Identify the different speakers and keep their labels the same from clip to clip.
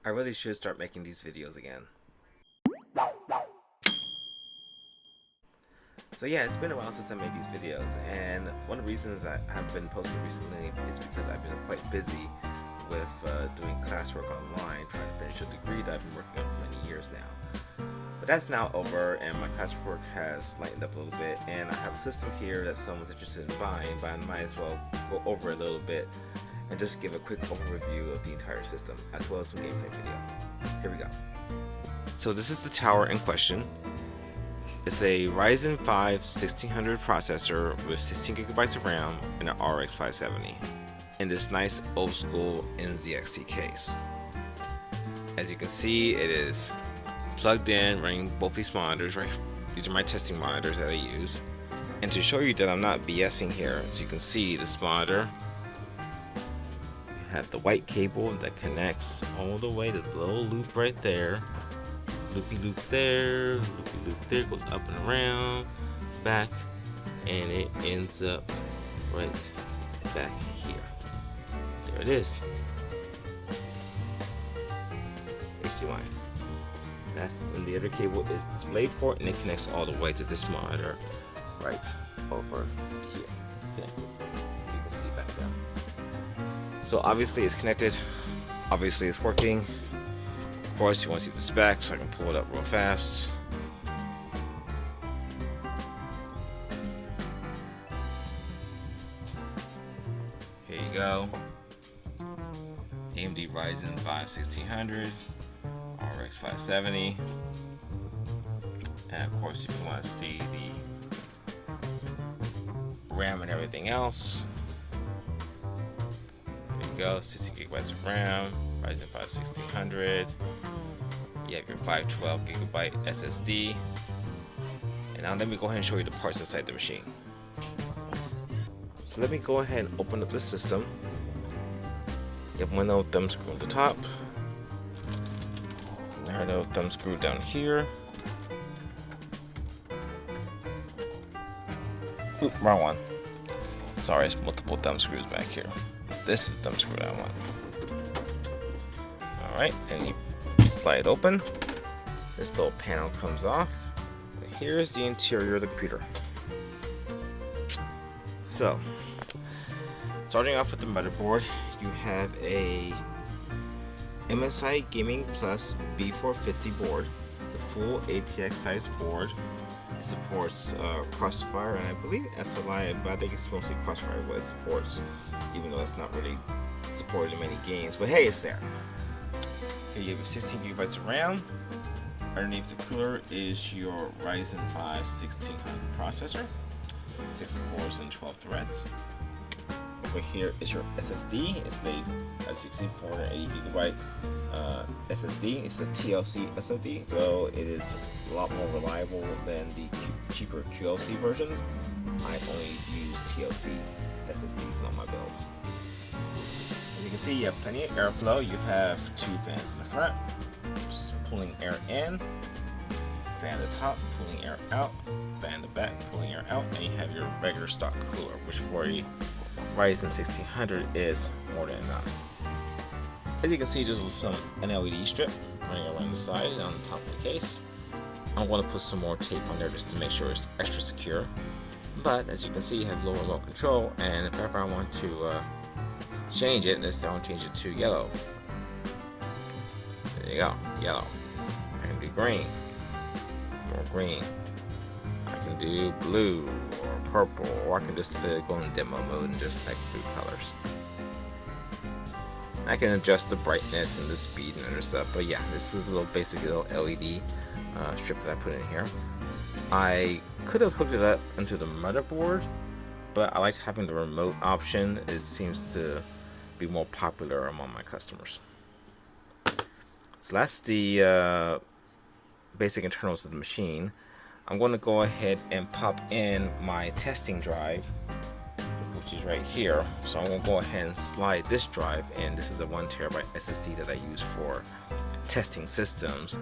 Speaker 1: I really should start making these videos again. So yeah, it's been a while since I made these videos, and one of the reasons I have been posting recently is because I've been quite busy with doing classwork online, trying to finish a degree that I've been working on for many years now. But that's now over, and my classwork has lightened up a little bit, and I have a system here that someone's interested in buying, but I might as well go over it a little bit and just give a quick overview of the entire system, as well as some gameplay video. Here we go. So this is the tower in question. It's a Ryzen 5 1600 processor with 16 gigabytes of RAM and an RX 570 in this nice old school NZXT case. As you can see, it is plugged in, running both these monitors. Right, these are my testing monitors that I use. And to show you that I'm not BSing here, as you can see, this monitor have the white cable that connects all the way to the little loop right there. Loopy loop there, loopy loop there, goes up and around, back, and it ends up right back here. There it is. HDMI. That's, and the other cable is DisplayPort, and it connects all the way to this monitor right over here. Connected. You can see back there. So obviously it's connected. Obviously it's working. Of course, you want to see the specs, so I can pull it up real fast. Here you go. AMD Ryzen 5 1600, RX 570. And of course, if you want to see the RAM and everything else, there you go, 60 gigabytes of RAM, Ryzen 5 1600. You have your 512 gigabyte SSD. And now let me go ahead and show you the parts inside the machine. So let me go ahead and open up the system. You have one little thumb screw on the top, another little thumb screw down here. Oop, wrong one. Sorry, it's multiple thumb screws back here. This is the thumb screw that I want. Alright, and you slide it open. This little panel comes off. And here's the interior of the computer. So, starting off with the motherboard, you have a MSI Gaming Plus B450 board. It's a full ATX size board. It supports Crossfire and I believe SLI, but I think it's mostly Crossfire what it supports, even though it's not really supported in many games. But hey, it's there. Here you have your 16 gigabytes of RAM. Underneath the cooler is your Ryzen 5 1600 processor, 6 cores and 12 threads. Over here is your SSD. It's a, as you can see, 480 gigabyte SSD. It's a TLC SSD, so it is a lot more reliable than the cheaper QLC versions. I only use TLC SSDs in all my builds. As you can see, you have plenty of airflow. You have two fans in the front, just pulling air in, fan at the top, pulling air out, fan in the back, pulling air out, and you have your regular stock cooler, which for a Ryzen 1600 is more than enough. As you can see, there's some an LED strip running around the side and on the top of the case. I want to put some more tape on there just to make sure it's extra secure. But as you can see, it has low remote control, and if ever I want to change it, this time I'll change it to yellow. There you go, yellow. I can do green, more green. I can do blue or purple, or I can just let it go in demo mode and just cycle through colors. I can adjust the brightness and the speed and other stuff, but yeah, this is a little basic little LED strip that I put in here. I could have hooked it up into the motherboard, but I like having the remote option. It seems to be more popular among my customers. So that's the basic internals of the machine. I'm going to go ahead and pop in my testing drive, which is right here. So I'm going to go ahead and slide this drive in. This is a 1 terabyte SSD that I use for testing systems.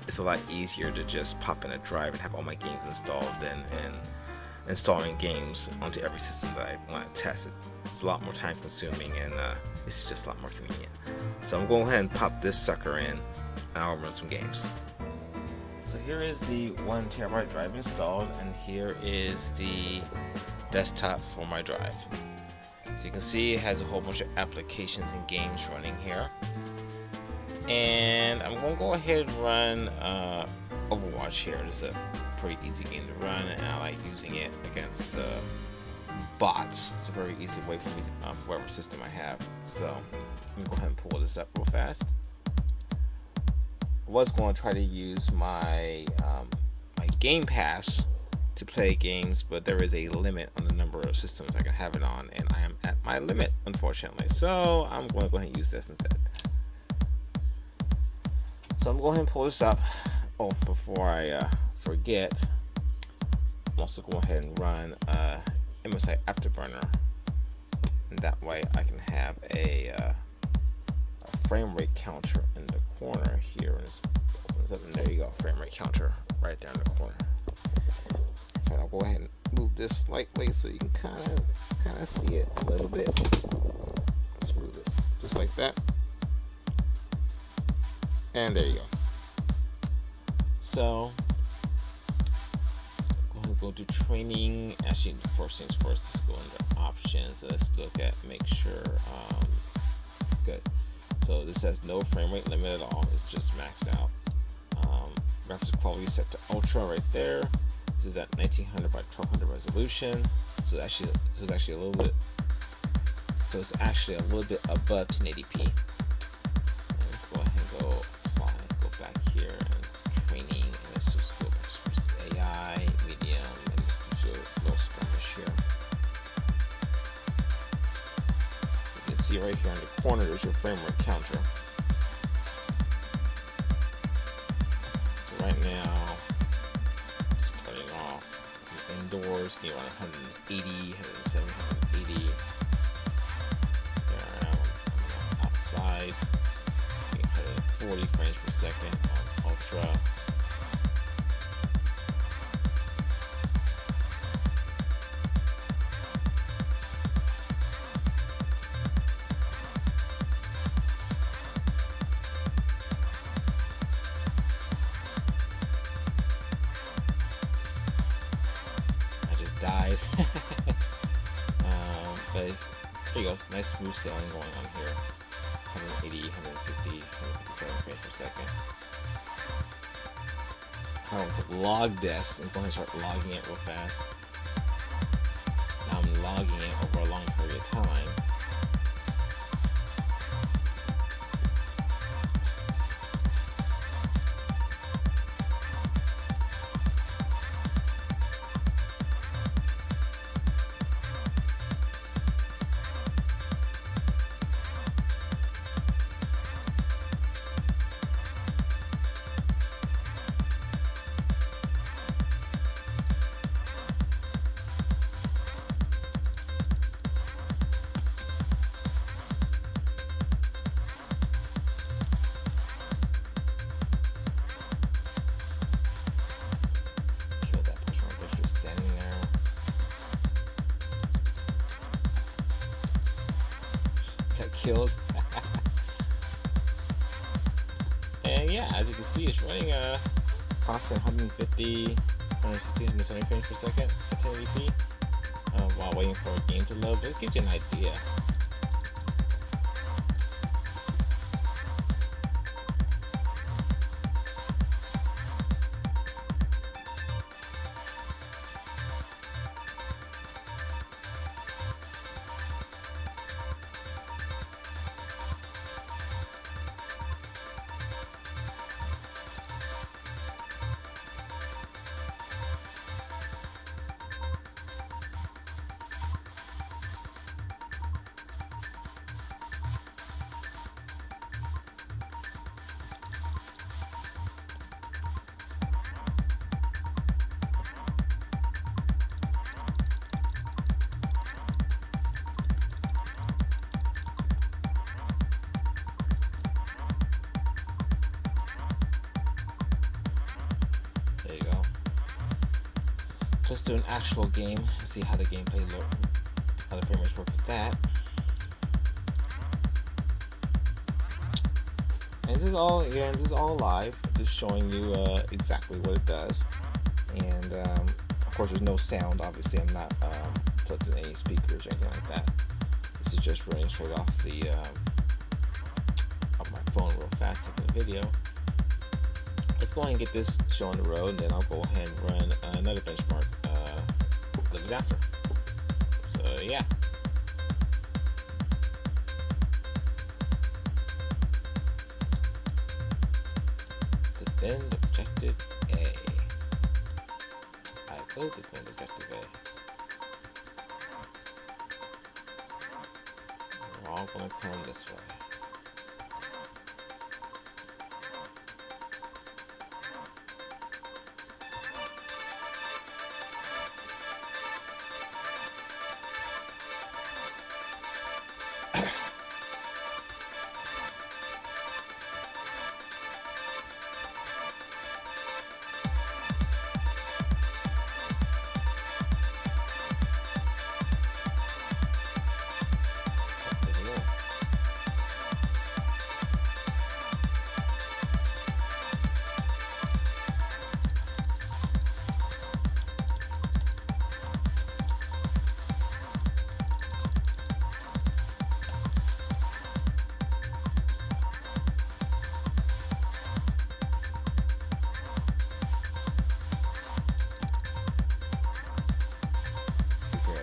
Speaker 1: It's a lot easier to just pop in a drive and have all my games installed than installing games onto every system that I want to test. It's a lot more time consuming, and it's just a lot more convenient. So I'm going to go ahead and pop this sucker in, and I'll run some games. So here is the 1TB drive installed, and here is the desktop for my drive. So you can see it has a whole bunch of applications and games running here. And I'm going to go ahead and run Overwatch here. It's a pretty easy game to run, and I like using it against bots. It's a very easy way for me to, for whatever system I have. So let me go ahead and pull this up real fast. I was going to try to use my my Game Pass to play games, but there is a limit on the number of systems I can have it on, and I am at my limit, unfortunately. So I'm going to go ahead and use this instead. So I'm going to go ahead and pull this up. Oh, before I forget, I'm also going to go ahead and run MSI Afterburner, and that way I can have a frame rate counter in the corner here, and it opens up, and there you go, frame rate counter right there in the corner. And I'll go ahead and move this slightly so you can kind of see it a little bit. Let's move this just like that, and there you go. So go to training. Actually, first things first, let's go under options. Let's look at make sure good. So this has no frame rate limit at all. It's just maxed out. Graphics quality set to ultra right there. This is at 1900 by 1200 resolution. So it's actually a little bit above 1080p. And let's go ahead and go back here and training, and let's just go back to AI, medium, and let's do low skirmish here. You can see right here in the corner there's your frame rate counter. So right now, starting off indoors, getting around 180, 170, 180. Outside, 140 frames per second on ultra. I just died. But there you go, it's nice smooth sailing going on here. 180, 160, 157 frames per second. I want to log this and go ahead and start logging it real fast. Now I'm logging it over a long period of time. Killed. And yeah, as you can see, it's running a constant 150, 160, 170 frames per second at 1080p while waiting for a game to load, but it gives you an idea. let's do an actual game and see how the gameplay look, how the frame rates work with that. And this is all, again, this is all live, just showing you exactly what it does. And of course, there's no sound. Obviously, I'm not plugged in any speakers or anything like that. This is just running straight off the off my phone real fast in the video. Let's go ahead and get this show on the road, and then I'll go ahead and run another benchmark a little bit after. So yeah. Defend objective A. I will defend objective A. We're all gonna come this way.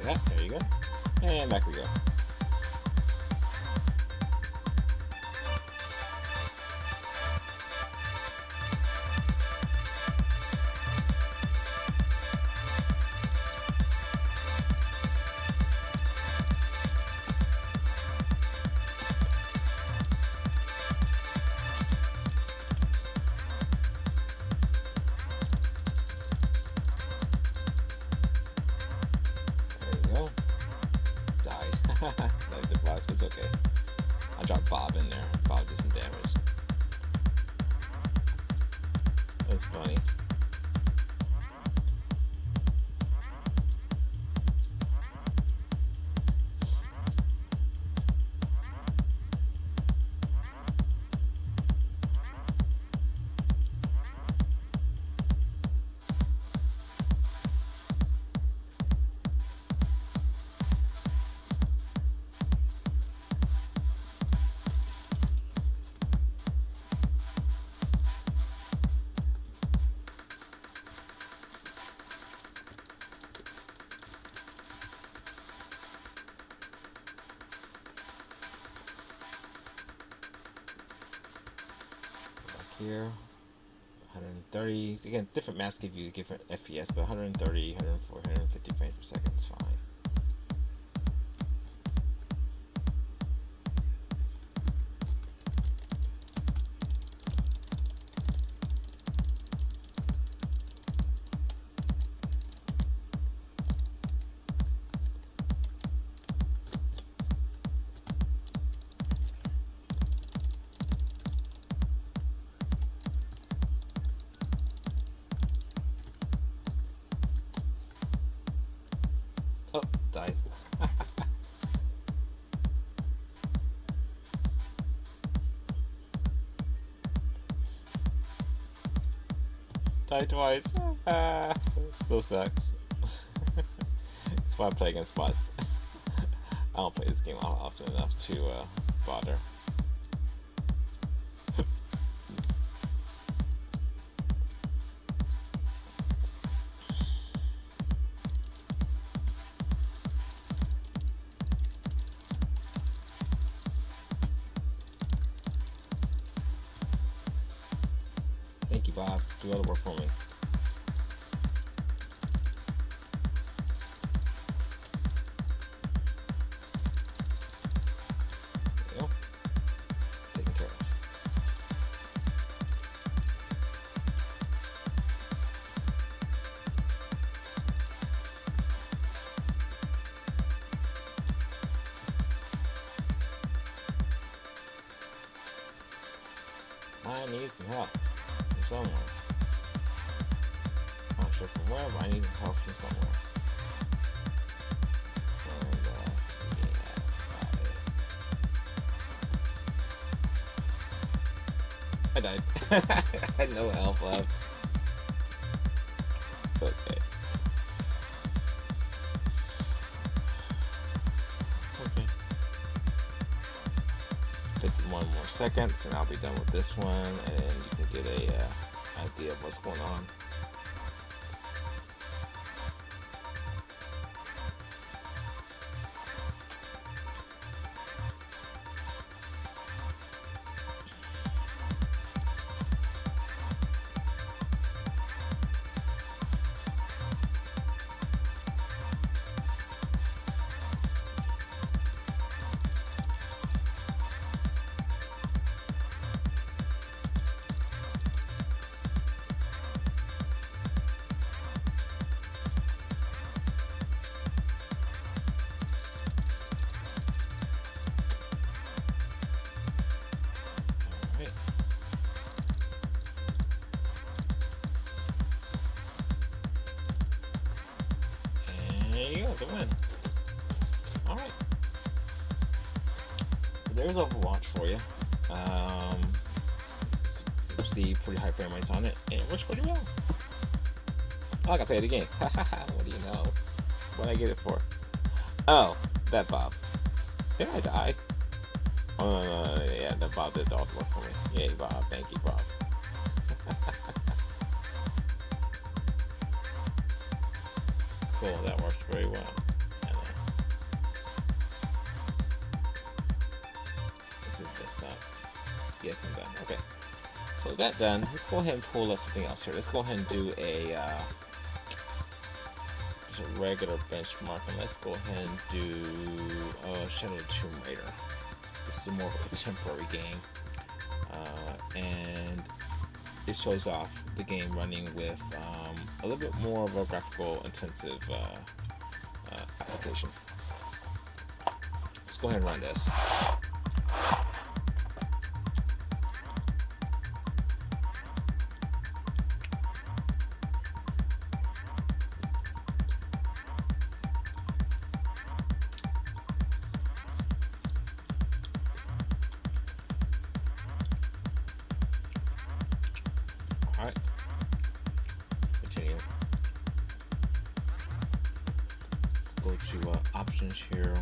Speaker 1: There you go. And back we go. Like the blast was okay. I dropped Bob in there. Bob did some damage. That's funny. Here, 130. Again, different maps give you different FPS, but 130, 140, 150 frames per second is fine. Oh, died. Died twice. Still sucks. That's why I play against bots. I don't play this game often enough to bother. Thank you, Bob. Do all the work for me. There you go. Taken care of. I need some help from somewhere. Oh, sure. capture from wherever. I need help from somewhere. And yeah, that's about it. I died. I had no health left. It's okay. It's okay. 51 more seconds and I'll be done with this one, and you can get a idea of what's going on. It's a win. Alright. There's Overwatch for you. See pretty high frame rates on it, and it works pretty well. Oh, I got paid again. What do you know? What did I get it for? Oh, that Bob. Did I die? Oh, no, yeah, that Bob did all the work for me. Yay, Bob. Thank you, Bob. Cool, that works very well. This is desktop. Yes, I'm done. Okay. So with that done, let's go ahead and pull up something else here. Let's go ahead and do just a regular benchmark, and let's go ahead and do Shadow of the Tomb Raider. This is more of a temporary game, and it shows off the game running with a little bit more of a graphical intensive application. Let's go ahead and run this. Alright, continue. Go to options here.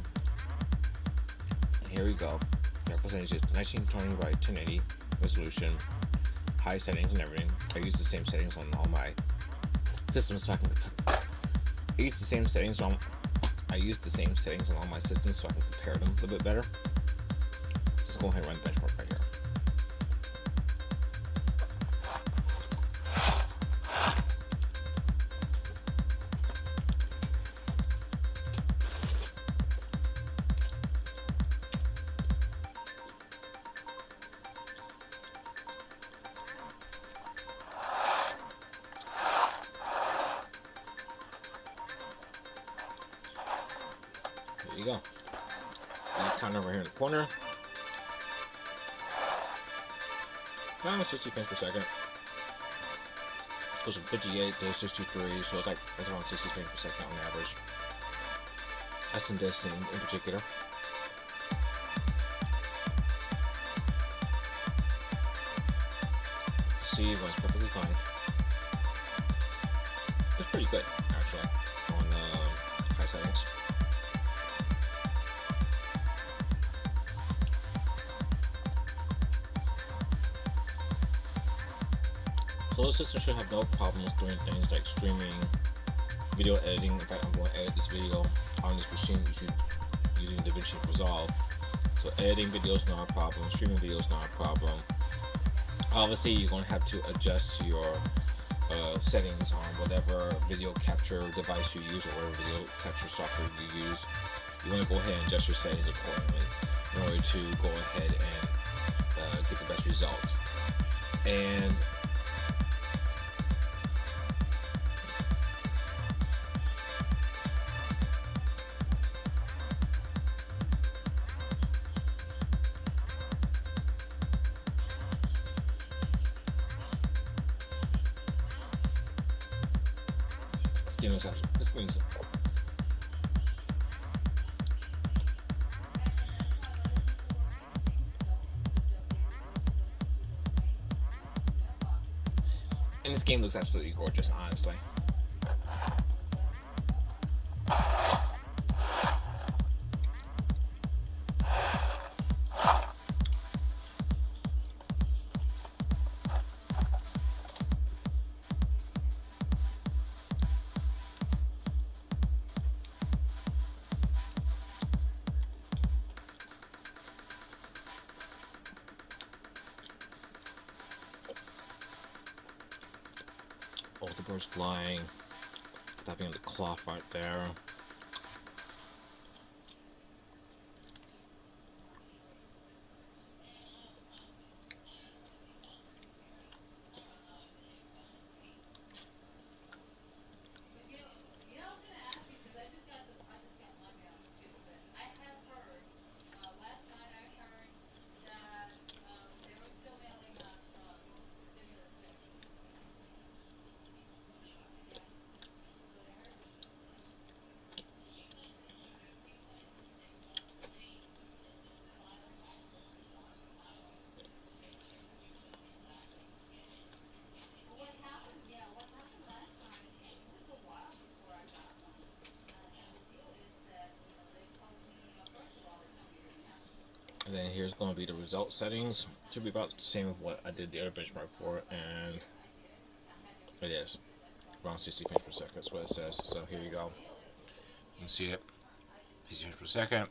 Speaker 1: And here we go. Graphical settings is 1920 by 1080 resolution, high settings and everything. I use the same settings on all my systems so I can. I use the same settings on all my systems so I can compare them a little bit better. Just go ahead and run the benchmark right here. There you go. That counter over here in the corner. Now it's 60 frames per second. Goes from 58 to 63, so it's around 60 frames per second on average. That's in this in particular. See, it runs perfectly fine. It's pretty good, actually, on high settings. So the system should have no problems doing things like streaming, video editing. In fact, I'm going to edit this video on this machine using DaVinci Resolve. So editing videos not a problem, streaming videos not a problem. Obviously, you're going to have to adjust your settings on whatever video capture device you use or whatever video capture software you use. You want to go ahead and adjust your settings accordingly in order to go ahead and get the best results. And game looks actually, this game looks, and this game looks absolutely gorgeous, honestly. All the birds flying, tapping on the cloth right there. And then here's going to be the result settings. Should be about the same as what I did the other benchmark for, and it is around 60 frames per second. That's what it says. So here you go. You can see it. 60 frames per second.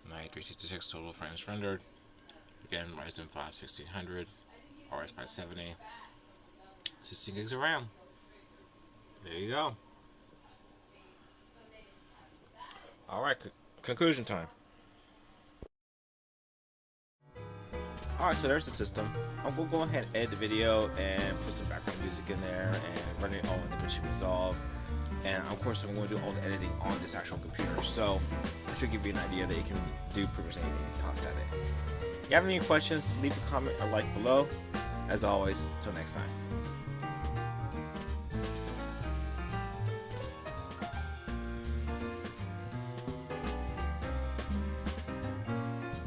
Speaker 1: 9366 total frames rendered. Again, Ryzen 5 1600, RS 570, 16 gigs of RAM. There you go. All right, conclusion time. Alright, so there's the system. I'm going to go ahead and edit the video and put some background music in there and run it all in DaVinci Resolve. And of course, I'm going to do all the editing on this actual computer. So that should give you an idea that you can do pretty much anything you toss at it. If you have any questions, leave a comment or like below. As always, until next time.